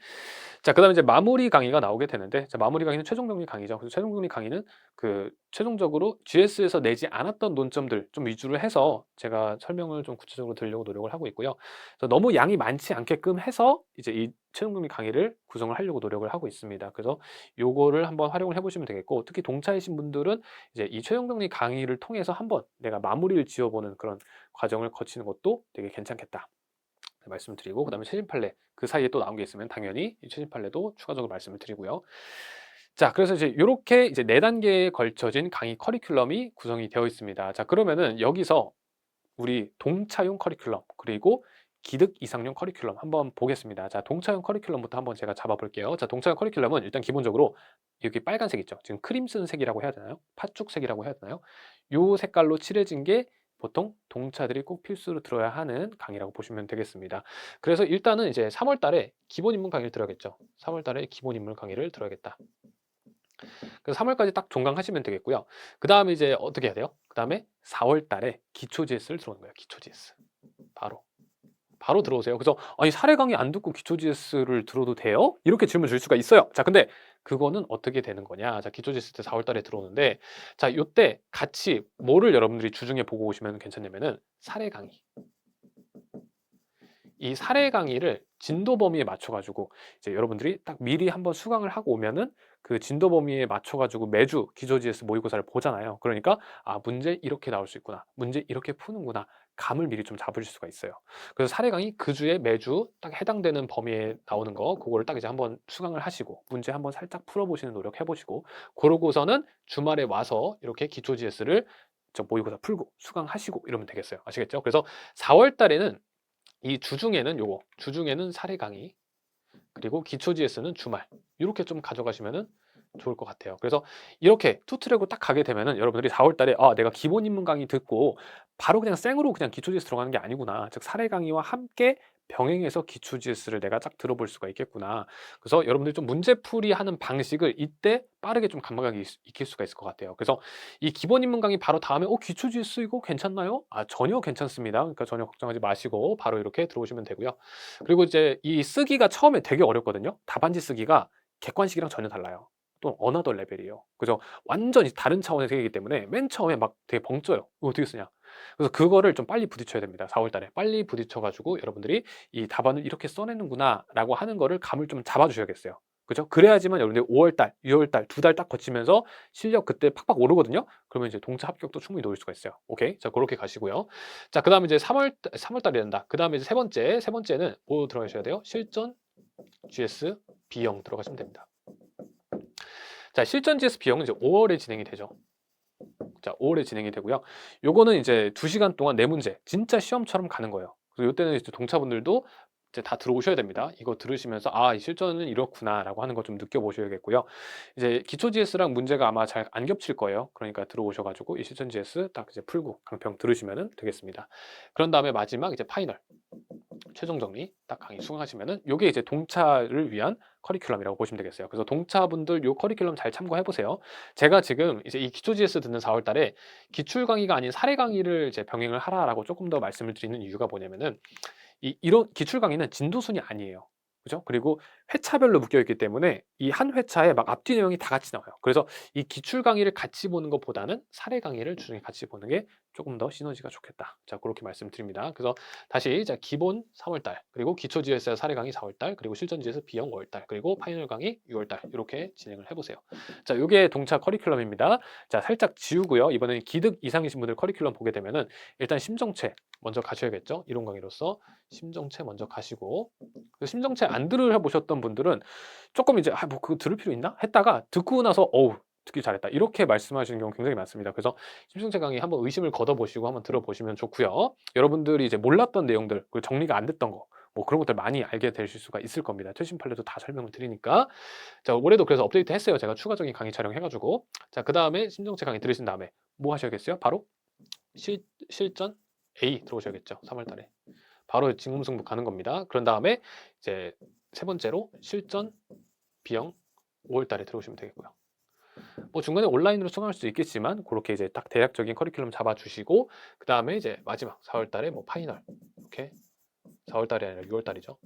자, 그다음에 이제 마무리 강의가 나오게 되는데, 자, 마무리 강의는 최종 정리 강의죠. 그래서 최종 정리 강의는 그 최종적으로 GS에서 내지 않았던 논점들 좀 위주로 해서 제가 설명을 좀 구체적으로 드리려고 노력을 하고 있고요. 그래서 너무 양이 많지 않게끔 해서 이제 이 최종 정리 강의를 구성을 하려고 노력을 하고 있습니다. 그래서 요거를 한번 활용을 해보시면 되겠고, 특히 동차이신 분들은 이제 이 최종 정리 강의를 통해서 한번 내가 마무리를 지어보는 그런 과정을 거치는 것도 되게 괜찮겠다. 말씀을 드리고, 그다음에 최신 판례 그 사이에 또 나온 게 있으면 당연히 이 최신 판례도 추가적으로 말씀을 드리고요. 자, 그래서 이제 요렇게 이제 4단계에 걸쳐진 강의 커리큘럼이 구성이 되어 있습니다. 자, 그러면은 여기서 우리 동차용 커리큘럼 그리고 기득 이상용 커리큘럼 한번 보겠습니다. 자, 동차용 커리큘럼부터 한번 제가 잡아 볼게요. 자, 동차용 커리큘럼은 일단 기본적으로 여기 빨간색 있죠. 지금 크림슨 색이라고 해야 되나요? 팥죽색이라고 해야 되나요? 요 색깔로 칠해진 게 보통 동차들이 꼭 필수로 들어야 하는 강의라고 보시면 되겠습니다. 그래서 일단은 이제 3월 달에 기본 인문 강의를 들어야겠죠. 3월 달에 기본 인문 강의를 들어야겠다. 그래서 3월까지 딱 종강하시면 되겠고요. 그다음에 이제 어떻게 해야 돼요? 그다음에 4월 달에 기초 GS를 들어오는 거예요. 기초 GS. 바로 들어오세요. 그래서 아니 사례 강의 안 듣고 기초 GS를 들어도 돼요? 이렇게 질문 줄 수가 있어요. 자, 근데 그거는 어떻게 되는 거냐? 자, 기초 GS 때 4월 달에 들어오는데 자, 요때 같이 뭐를 여러분들이 주중에 보고 오시면 괜찮냐면은 사례 강의. 이 사례 강의를 진도 범위에 맞춰 가지고 이제 여러분들이 딱 미리 한번 수강을 하고 오면은 그 진도 범위에 맞춰 가지고 매주 기초 GS 모의고사를 보잖아요. 그러니까 아, 문제 이렇게 나올 수 있구나. 문제 이렇게 푸는구나. 감을 미리 좀 잡으실 수가 있어요. 그래서 사례 강의 그 주에 매주 딱 해당되는 범위에 나오는 거 그거를 딱 이제 한번 수강을 하시고 문제 한번 살짝 풀어 보시는 노력 해 보시고 그러고서는 주말에 와서 이렇게 기초 GS를 저 모의고사 풀고 수강하시고 이러면 되겠어요. 아시겠죠? 그래서 4월 달에는 이 주중에는 요거, 주중에는 사례 강의, 그리고 기초 GS는 주말. 이렇게 좀 가져가시면은 좋을 것 같아요. 그래서 이렇게 투 트랙으로 딱 가게 되면은 여러분들이 4월 달에 아, 내가 기본 입문 강의 듣고 바로 그냥 생으로 그냥 기초 GS 들어가는 게 아니구나. 즉 사례 강의와 함께 병행해서 기초 GS를 내가 쫙 들어볼 수가 있겠구나. 그래서 여러분들이 좀 문제풀이 하는 방식을 이때 빠르게 좀 감각하게 익힐 수가 있을 것 같아요. 그래서 이 기본 입문 강의 바로 다음에 기초 GS 이거 괜찮나요? 아, 전혀 괜찮습니다. 그러니까 전혀 걱정하지 마시고 바로 이렇게 들어오시면 되고요. 그리고 이제 이 쓰기가 처음에 되게 어렵거든요. 답안지 쓰기가 객관식이랑 전혀 달라요. 또 어나더 레벨이에요. 그죠? 완전히 다른 차원의 세계이기 때문에 맨 처음에 막 되게 벙쪄요. 이거 어떻게 쓰냐? 그래서 그거를 좀 빨리 부딪혀야 됩니다. 4월 달에. 빨리 부딪혀 가지고 여러분들이 이 답안을 이렇게 써내는구나라고 하는 거를 감을 좀 잡아 주셔야겠어요. 그죠? 그래야지만 여러분들이 5월 달, 6월 달 2달 딱 거치면서 실력 그때 팍팍 오르거든요. 그러면 이제 동차 합격도 충분히 노릴 수가 있어요. 오케이? 자, 그렇게 가시고요. 자, 그다음에 이제 3월 달이 된다. 그다음에 이제 세 번째는 뭐 들어가셔야 돼요? 실전 GS B형 들어가시면 됩니다. 자, 실전 GS B형은 이제 5월에 진행이 되죠. 자, 5월에 진행이 되고요. 요거는 이제 2시간 동안 4문제, 진짜 시험처럼 가는 거예요. 그래서 요때는 이제 동차분들도 이제 다 들어오셔야 됩니다. 이거 들으시면서 아, 이 실전은 이렇구나라고 하는 거 좀 느껴보셔야겠고요. 이제 기초 GS랑 문제가 아마 잘 안 겹칠 거예요. 그러니까 들어오셔가지고 이 실전 GS 딱 이제 풀고 강평 들으시면 되겠습니다. 그런 다음에 마지막 이제 파이널. 최종 정리 딱 강의 수강하시면은 요게 이제 동차를 위한 커리큘럼이라고 보시면 되겠어요. 그래서 동차분들 요 커리큘럼 잘 참고해 보세요. 제가 지금 이제 이 기초 GS 듣는 4월 달에 기출 강의가 아닌 사례 강의를 이제 병행을 하라라고 조금 더 말씀을 드리는 이유가 뭐냐면은 이런 기출 강의는 진도순이 아니에요. 그죠? 그리고 회차별로 묶여 있기 때문에 이 한 회차에 막 앞뒤 내용이 다 같이 나와요. 그래서 이 기출 강의를 같이 보는 것보다는 사례 강의를 주중에 같이 보는 게 조금 더 시너지가 좋겠다. 자, 그렇게 말씀드립니다. 그래서 다시 자, 기본 3월 달, 그리고 기초 GSR 사례 강의 4월 달, 그리고 실전 GS B형 5월 달, 그리고 파이널 강의 6월 달 이렇게 진행을 해 보세요. 자, 요게 동차 커리큘럼입니다. 자, 살짝 지우고요. 이번에는 기득 이상이신 분들 커리큘럼 보게 되면은 일단 심정체 먼저 가셔야겠죠. 이론 강의로서 심정체 먼저 가시고, 그 심정체 안 들으셔보셨던 분들은 조금 이제 '아 뭐 그거 들을 필요 있나?' 했다가 듣고 나서 '어우 듣길 잘했다.' 이렇게 말씀하시는 경우 굉장히 많습니다. 그래서 심정체 강의 한번 의심을 걷어보시고 한번 들어보시면 좋고요. 여러분들이 이제 몰랐던 내용들, 그 정리가 안 됐던 거, 뭐 그런 것들 많이 알게 되실 수가 있을 겁니다. 최신 판례도 다 설명을 드리니까. 자, 올해도 그래서 업데이트 했어요. 제가 추가적인 강의 촬영해 가지고. 자, 그다음에 심정체 강의 들으신 다음에 뭐 하셔야겠어요? 바로 실전 A 들어오셔야겠죠. 3월 달에. 바로 진검승부 가는 겁니다. 그런 다음에 이제 세 번째로 실전 B형 5월 달에 들어오시면 되겠고요. 뭐 중간에 온라인으로 수강할 수도 있겠지만 그렇게 이제 딱 대략적인 커리큘럼 잡아주시고, 그 다음에 이제 마지막 4월 달에 뭐 파이널 이렇게, 4월 달이 아니라 6월 달이죠.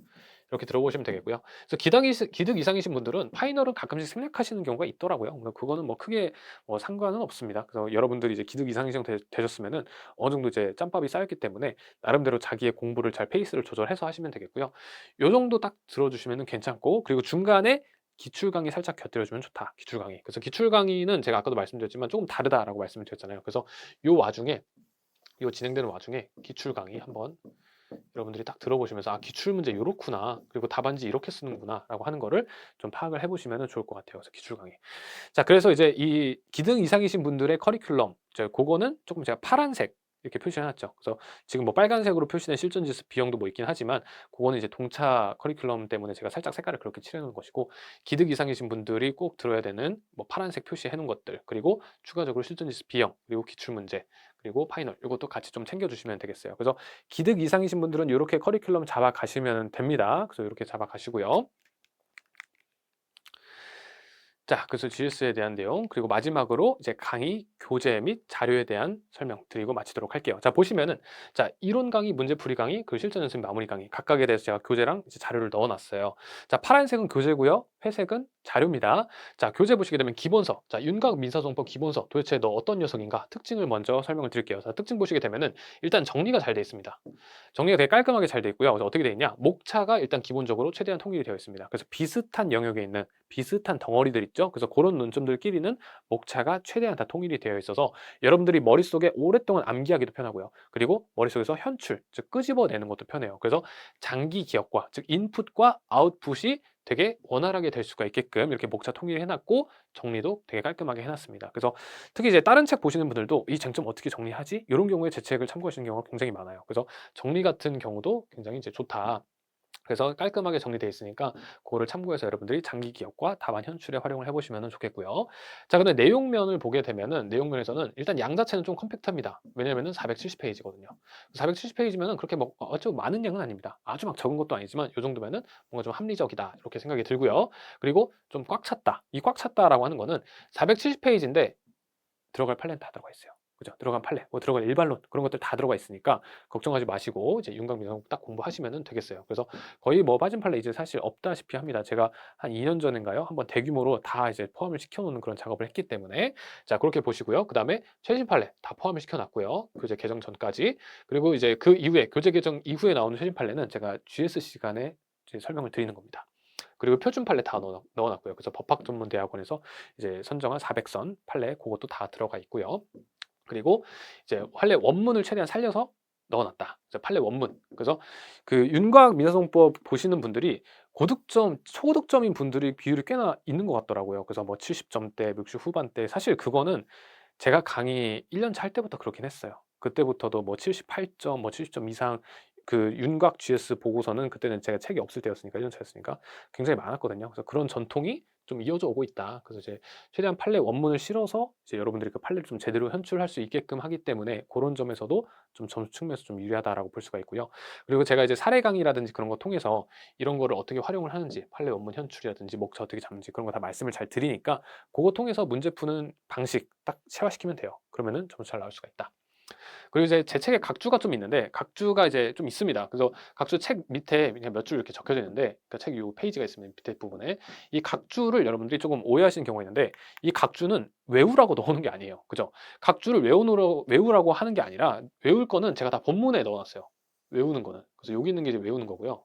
이렇게 들어보시면 되겠고요. 그래서 기득 이상이신 분들은 파이널은 가끔씩 생략하시는 경우가 있더라고요. 그러니까 그거는 뭐 크게 뭐 상관은 없습니다. 그래서 여러분들이 이제 기득 이상이상 되셨으면은 어느 정도 이제 짬밥이 쌓였기 때문에 나름대로 자기의 공부를 잘 페이스를 조절해서 하시면 되겠고요. 요 정도 딱 들어주시면은 괜찮고, 그리고 중간에 기출 강의 살짝 곁들여주면 좋다. 기출 강의. 그래서 기출 강의는 제가 아까도 말씀드렸지만 조금 다르다라고 말씀을 드렸잖아요. 그래서 요 와중에, 요 진행되는 와중에 기출 강의 한번 여러분들이 딱 들어보시면서 '아 기출 문제 요렇구나. 그리고 답안지 이렇게 쓰는구나.'라고 하는 거를 좀 파악을 해 보시면은 좋을 것 같아요. 그래서 기출 강의. 자, 그래서 이제 이 기등 이상이신 분들의 커리큘럼, 이제 고거는 조금 제가 파란색 이렇게 표시해 놨죠. 그래서 지금 뭐 빨간색으로 표시된 실전 지수 B형도 뭐 있긴 하지만 고거는 이제 동차 커리큘럼 때문에 제가 살짝 색깔을 그렇게 칠해 놓은 것이고, 기득 이상이신 분들이 꼭 들어야 되는 뭐 파란색 표시해 놓은 것들, 그리고 추가적으로 실전 지수 B형, 그리고 기출 문제, 그리고 파이널 요것도 같이 좀 챙겨 주시면 되겠어요. 그래서 기득 이상이신 분들은 요렇게 커리큘럼 잡아 가시면 됩니다. 그래서 요렇게 잡아 가시고요. 자, 그래서 GS에 대한 내용, 그리고 마지막으로 이제 강의, 교재 및 자료에 대한 설명 드리고 마치도록 할게요. 자, 보시면은 자, 이론 강의, 문제풀이 강의, 그리고 실전 연습 마무리 강의 각각에 대해서 제가 교재랑 이제 자료를 넣어 놨어요. 자, 파란색은 교재고요. 회색은 자료입니다. 자, 교재 보시게 되면 기본서. 자, 윤곽 민사정법 기본서. 도대체 너 어떤 녀석인가? 특징을 먼저 설명을 드릴게요. 자, 특징 보시게 되면은 일단 정리가 잘 돼 있습니다. 정리가 되게 깔끔하게 잘 돼 있고요. 그래서 어떻게 돼 있냐? 목차가 일단 기본적으로 최대한 통일이 되어 있습니다. 그래서 비슷한 영역에 있는 비슷한 덩어리들 있죠. 그래서 그런 논점들끼리는 목차가 최대한 다 통일이 되어 있어서 여러분들이 머릿속에 오랫동안 암기하기도 편하고요. 그리고 머릿속에서 현출, 즉 끄집어내는 것도 편해요. 그래서 장기 기억과, 즉 인풋과 아웃풋이 되게 원활하게 될 수가 있게끔 이렇게 목차 통일해 놨고, 정리도 되게 깔끔하게 해 놨습니다. 그래서 특히 이제 다른 책 보시는 분들도 '이 쟁점 어떻게 정리하지?' 이런 경우에 제 책을 참고하시는 경우가 굉장히 많아요. 그래서 정리 같은 경우도 굉장히 이제 좋다. 그래서 깔끔하게 정리되어 있으니까 그거를 참고해서 여러분들이 장기 기억과 답안 현출에 활용을 해 보시면 좋겠고요. 자, 근데 내용면을 보게 되면은 내용면에서는 일단 양 자체는 좀 컴팩트합니다. 왜냐면은 470 페이지거든요. 470 페이지면은 그렇게 뭐 아주 많은 양은 아닙니다. 아주 막 적은 것도 아니지만 요 정도면은 뭔가 좀 합리적이다 이렇게 생각이 들고요. 그리고 좀 꽉 찼다. 이 꽉 찼다라고 하는 거는 470 페이지인데 들어갈 판례는 다 들어가 있어요. 그죠? 들어간 판례, 뭐 들어갈 일반론 그런 것들 다 들어가 있으니까 걱정하지 마시고 이제 윤곽민사법 딱 공부하시면은 되겠어요. 그래서 거의 뭐 빠진 판례 이제 사실 없다시피 합니다. 제가 한 2년 전인가요? 한번 대규모로 다 이제 포함을 시켜 놓는 그런 작업을 했기 때문에. 자, 그렇게 보시고요. 그다음에 최신 판례 다 포함을 시켜 놨고요. 교재 개정 전까지. 그리고 이제 그 이후에 교재 개정 이후에 나오는 최신 판례는 제가 GS 시간에 이제 설명을 드리는 겁니다. 그리고 표준 판례 다 넣어 놨고요. 그래서 법학전문대학원에서 이제 선정한 400선 판례 그것도 다 들어가 있고요. 그리고 이제 판례 원문을 최대한 살려서 넣어 놨다. 그래서 판례 원문. 그래서 그 윤곽 민사소송법 보시는 분들이 고득점, 초고득점인 분들이 비율이 꽤나 있는 것 같더라고요. 그래서 뭐 70점대, 60 후반대, 사실 그거는 제가 강의 1년 차 할 때부터 그렇긴 했어요. 그때부터도 뭐 78점, 뭐 70점 이상 그 윤곽 GS 보고서는, 그때는 제가 책이 없을 때였으니까 1년 차였으니까 굉장히 많았거든요. 그래서 그런 전통이 좀 이어져 오고 있다. 그래서 이제 최대한 판례 원문을 실어서 이제 여러분들이 그 판례를 좀 제대로 현출할 수 있게끔 하기 때문에 그런 점에서도 좀 점수 측면에서 좀 유리하다라고 볼 수가 있고요. 그리고 제가 이제 사례 강의라든지 그런 거 통해서 이런 거를 어떻게 활용을 하는지, 판례 원문 현출이라든지 목차 어떻게 잡는지 그런 거 다 말씀을 잘 드리니까 그거 통해서 문제 푸는 방식 딱 체화시키면 돼요. 그러면은 점수 잘 나올 수가 있다. 그리고 이제 제 책에 각주가 좀 있는데 각주가 이제 좀 있습니다. 그래서 각주 책 밑에 그냥 몇 줄 이렇게 적혀져 있는데 그러니까 책 요 페이지가 있으면 밑에 부분에 이 각주를 여러분들이 조금 오해하시는 경우가 있는데 이 각주는 외우라고 넣어놓은 게 아니에요. 그죠? 각주를 외우라고 하는 게 아니라 외울 거는 제가 다 본문에 넣어놨어요. 외우는 거는. 그래서 여기 있는 게 이제 외우는 거고요.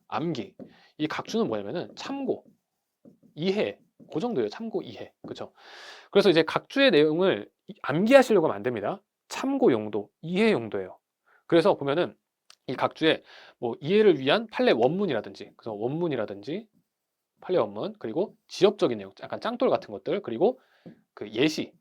암기. 이 각주는 뭐냐면은 참고, 이해. 그 정도예요. 참고, 이해. 그죠? 그래서 이제 각주의 내용을 암기하시려고 하면 안 됩니다. 참고 용도, 이해 용도예요. 그래서 보면은 이 각주에 뭐 이해를 위한 판례 원문이라든지, 그래서 원문이라든지 판례 원문, 그리고 지엽적인 내용, 약간 짱돌 같은 것들, 그리고 그 예시.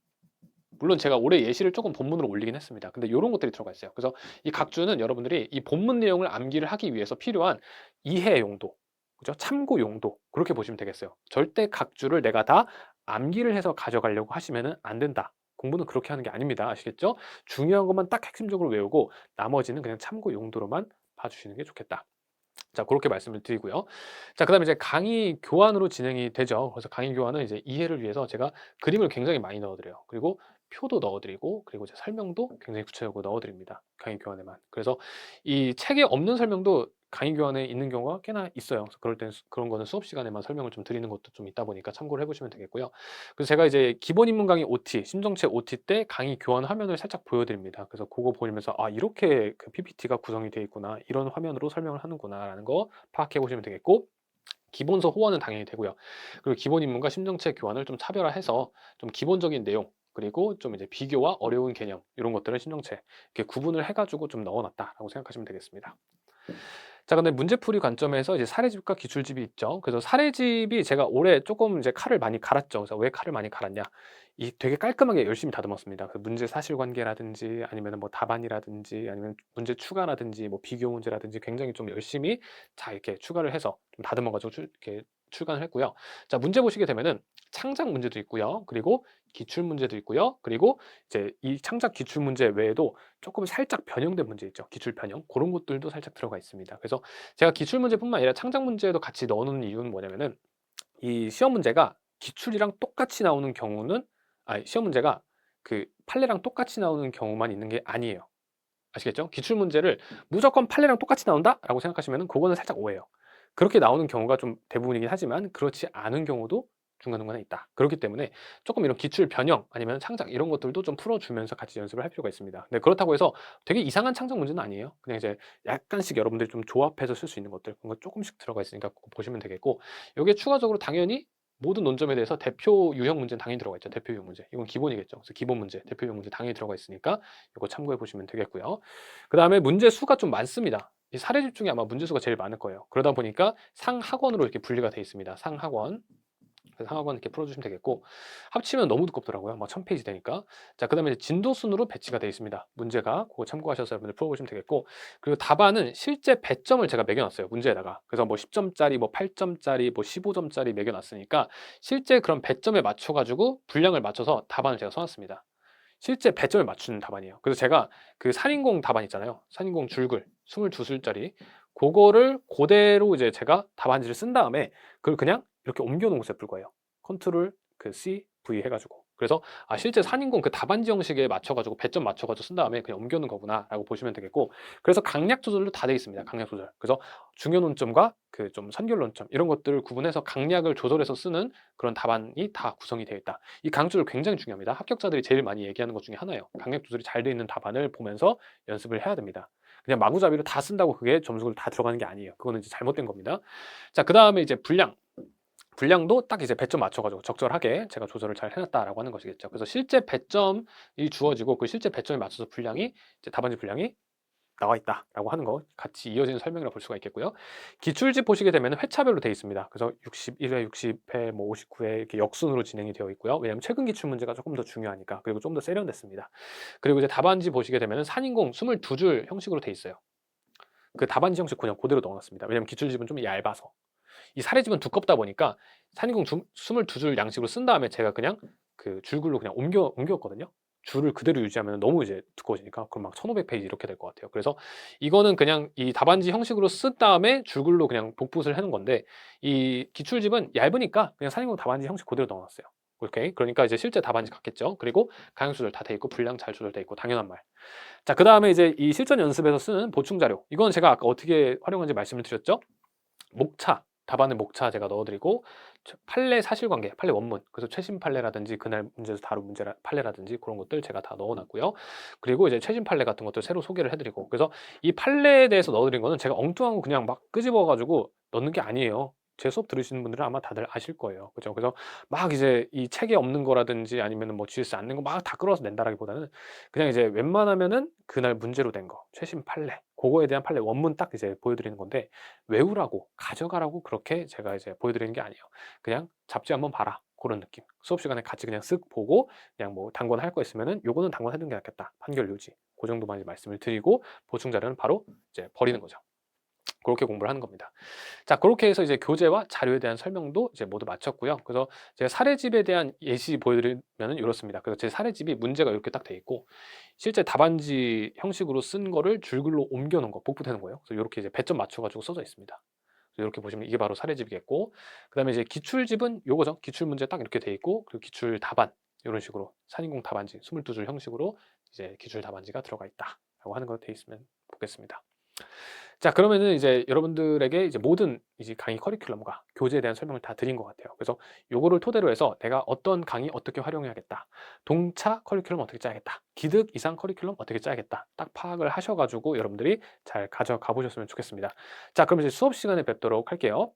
물론 제가 올해 예시를 조금 본문으로 올리긴 했습니다. 근데 이런 것들이 들어가 있어요. 그래서 이 각주는 여러분들이 이 본문 내용을 암기를 하기 위해서 필요한 이해 용도, 그죠? 참고 용도 그렇게 보시면 되겠어요. 절대 각주를 내가 다 암기를 해서 가져가려고 하시면은 안 된다. 공부는 그렇게 하는 게 아닙니다. 아시겠죠? 중요한 것만 딱 핵심적으로 외우고 나머지는 그냥 참고 용도로만 봐주시는 게 좋겠다. 자, 그렇게 말씀을 드리고요. 자, 그다음에 이제 강의 교환으로 진행이 되죠. 그래서 강의 교환은 이제 이해를 위해서 제가 그림을 굉장히 많이 넣어 드려요. 그리고 표도 넣어 드리고 그리고 이제 설명도 굉장히 구체적으로 넣어 드립니다. 강의 교환에만. 그래서 이 책에 없는 설명도 강의 교환에 있는 경우가 꽤나 있어요. 그래서 그럴 땐 그런 거는 수업 시간에만 설명을 좀 드리는 것도 좀 있다 보니까 참고를 해 보시면 되겠고요. 그래서 제가 이제 기본 입문 강의 OT, 심정체 OT 때 강의 교환 화면을 살짝 보여 드립니다. 그래서 그거 보면서 '아 이렇게 그 PPT가 구성이 되어 있구나. 이런 화면으로 설명을 하는구나.'라는 거 파악해 보시면 되겠고 기본서 호언은 당연히 되고요. 그리고 기본 입문과 심정체 교환을 좀 차별화해서 좀 기본적인 내용 그리고 좀 이제 비교와 어려운 개념 이런 것들을 심정체 이렇게 구분을 해 가지고 좀 넣어 놨다라고 생각하시면 되겠습니다. 자, 근데 문제풀이 관점에서 이제 사례집과 기출집이 있죠. 그래서 사례집이 제가 올해 조금 이제 칼을 많이 갈았죠. 그래서 왜 칼을 많이 갈았냐? 이 되게 깔끔하게 열심히 다듬었습니다. 그 문제 사실관계라든지 아니면은 뭐 답안이라든지 아니면 문제 추가라든지 뭐 비교 문제라든지 굉장히 좀 열심히 자 이렇게 추가를 해서 좀 다듬어 가지고 이렇게 출간을 했고요. 자, 문제 보시게 되면은 창작 문제도 있고요. 그리고 기출 문제도 있고요. 그리고 이제 이 창작 기출 문제 외에도 조금 살짝 변형된 문제 있죠. 기출 변형. 그런 것들도 살짝 들어가 있습니다. 그래서 제가 기출 문제뿐만 아니라 창작 문제도 같이 넣어 놓은 이유는 뭐냐면은 이 시험 문제가 기출이랑 똑같이 나오는 경우는 시험 문제가 그 판례랑 똑같이 나오는 경우만 있는 게 아니에요. 아시겠죠? 기출 문제를 무조건 판례랑 똑같이 나온다라고 생각하시면은 그거는 살짝 오해예요. 그렇게 나오는 경우가 좀 대부분이긴 하지만 그렇지 않은 경우도 중간중간에 있다. 그렇기 때문에 조금 이런 기출 변형 아니면 창작 이런 것들도 좀 풀어주면서 같이 연습을 할 필요가 있습니다. 근데 그렇다고 해서 되게 이상한 창작 문제는 아니에요. 그냥 이제 약간씩 여러분들이 좀 조합해서 쓸 수 있는 것들 그런 거 조금씩 들어가 있으니까 그거 보시면 되겠고 여기에 추가적으로 당연히 모든 논점에 대해서 대표 유형 문제는 당연히 들어가 있죠. 대표 유형 문제. 이건 기본이겠죠. 그래서 기본 문제, 대표 유형 문제 당연히 들어가 있으니까 이거 참고해 보시면 되겠고요. 그다음에 문제 수가 좀 많습니다. 이 사례집 중에 아마 문제 수가 제일 많을 거예요. 그러다 보니까 상하권으로 이렇게 분리가 돼 있습니다. 상하권. 그래서 상하권 이렇게 풀어주시면 되겠고 합치면 너무 두껍더라고요. 막 1000페이지 되니까. 자, 그다음에 이제 진도 순으로 배치가 되어 있습니다. 문제가 그거 참고하셔서 여러분들 풀어보시면 되겠고 그리고 답안은 실제 배점을 제가 매겨놨어요. 문제에다가. 그래서 뭐 10점짜리, 뭐 8점짜리, 뭐 15점짜리 매겨놨으니까 실제 그런 배점에 맞춰가지고 분량을 맞춰서 답안을 제가 써놨습니다. 실제 배점을 맞추는 답안이에요. 그래서 제가 그 산인공 답안 있잖아요. 산인공 줄글 22줄짜리 그거를 그대로 이제 제가 답안지를 쓴 다음에 그걸 그냥 이렇게 옮겨 놓은 것을 풀 거예요. 컨트롤 그 C, V 해가지고. 그래서 실제 산인공 그 답안지 형식에 맞춰가지고 배점 맞춰가지고 쓴 다음에 그냥 옮겨 놓은 거구나라고 보시면 되겠고 그래서 강약 조절로 다 돼 있습니다. 강약 조절. 그래서 중요 논점과 그 좀 선결 논점 이런 것들을 구분해서 강약을 조절해서 쓰는 그런 답안이 다 구성이 되어 있다. 이 강약 조절 굉장히 중요합니다. 합격자들이 제일 많이 얘기하는 것 중에 하나예요. 강약 조절이 잘 돼 있는 답안을 보면서 연습을 해야 됩니다. 그냥 마구잡이로 다 쓴다고 그게 점수가 다 들어가는 게 아니에요. 그거는 이제 잘못된 겁니다. 자, 그다음에 이제 분량. 분량도 딱 이제 배점 맞춰가지고 적절하게 제가 조절을 잘 해놨다라고 하는 것이겠죠. 그래서 실제 배점이 주어지고 그 실제 배점에 맞춰서 분량이 이제 답안지 분량이 나와 있다라고 하는 거 같이 이어지는 설명이라고 볼 수가 있겠고요. 기출집 보시게 되면 회차별로 되어 있습니다. 그래서 61회, 60회, 뭐 59회 이렇게 역순으로 진행이 되어 있고요. 왜냐하면 최근 기출 문제가 조금 더 중요하니까 그리고 좀 더 세련됐습니다. 그리고 이제 답안지 보시게 되면 산인공 22줄 형식으로 되어 있어요. 그 답안지 형식 그냥 그대로 넣어놨습니다. 왜냐하면 기출집은 좀 얇아서. 이 사례집은 두껍다 보니까 산인공 22줄 양식으로 쓴 다음에 제가 그냥 그 줄글로 그냥 옮겼거든요. 줄을 그대로 유지하면 너무 이제 두꺼워지니까 그럼 막 1500페이지 이렇게 될 것 같아요. 그래서 이거는 그냥 이 답안지 형식으로 쓴 다음에 줄글로 그냥 복붙을 해놓은 건데 이 기출집은 얇으니까 그냥 산인공 답안지 형식 그대로 넣어놨어요. 오케이. 그러니까 이제 실제 답안지 같겠죠. 그리고 강의 조절 다 돼 있고 분량 잘 조절돼 있고 당연한 말. 자, 그다음에 이제 이 실전 연습에서 쓰는 보충 자료. 이건 제가 아까 어떻게 활용하는지 말씀을 드렸죠. 목차, 답안에 목차 제가 넣어드리고 판례 사실관계, 판례 원문, 그래서 최신 판례라든지 그날 문제에서 다룬 판례라든지 그런 것들 제가 다 넣어놨고요. 그리고 이제 최신 판례 같은 것들 새로 소개를 해드리고, 그래서 이 판례에 대해서 넣어드린 거는 제가 엉뚱한 거 그냥 막 끄집어가지고 넣는 게 아니에요. 제 수업 들으시는 분들은 아마 다들 아실 거예요. 그죠? 그래서 막 이제 이 책에 없는 거라든지 아니면은 뭐 GS 안 낸 거 막 다 끌어서 낸다라기보다는 그냥 이제 웬만하면은 그날 문제로 된 거, 최신 판례, 그거에 대한 판례 원문 딱 이제 보여드리는 건데, 외우라고 가져가라고 그렇게 제가 이제 보여드리는 게 아니에요. 그냥 잡지 한번 봐라, 그런 느낌. 수업 시간에 같이 그냥 쓱 보고 그냥 뭐 단권 할 거 있으면은 요거는 단권 해두는 게 낫겠다, 판결 요지, 그 정도만 이제 말씀을 드리고 보충 자료는 바로 이제 버리는 거죠. 그렇게 공부를 하는 겁니다. 자, 그렇게 해서 이제 교재와 자료에 대한 설명도 이제 모두 마쳤고요. 그래서 제가 사례집에 대한 예시 보여드리면은 이렇습니다. 그래서 제 사례집이 문제가 이렇게 딱 돼 있고, 실제 답안지 형식으로 쓴 거를 줄글로 옮겨 놓은 거, 복붙해 놓은 거예요. 그래서 이렇게 이제 배점 맞춰가지고 써져 있습니다. 이렇게 보시면 이게 바로 사례집이겠고, 그다음에 이제 기출집은 요거죠. 기출 문제 딱 이렇게 돼 있고, 그리고 기출 답안 이런 식으로 산인공 답안지 22줄 형식으로 이제 기출 답안지가 들어가 있다라고 하는 거 돼 있으면 보겠습니다. 자, 그러면은 이제 여러분들에게 이제 모든 이제 강의 커리큘럼과 교재에 대한 설명을 다 드린 것 같아요. 그래서 요거를 토대로 해서 내가 어떤 강의 어떻게 활용해야겠다, 동차 커리큘럼 어떻게 짜야겠다, 기득 이상 커리큘럼 어떻게 짜야겠다, 딱 파악을 하셔가지고 여러분들이 잘 가져가 보셨으면 좋겠습니다. 자, 그럼 이제 수업 시간에 뵙도록 할게요.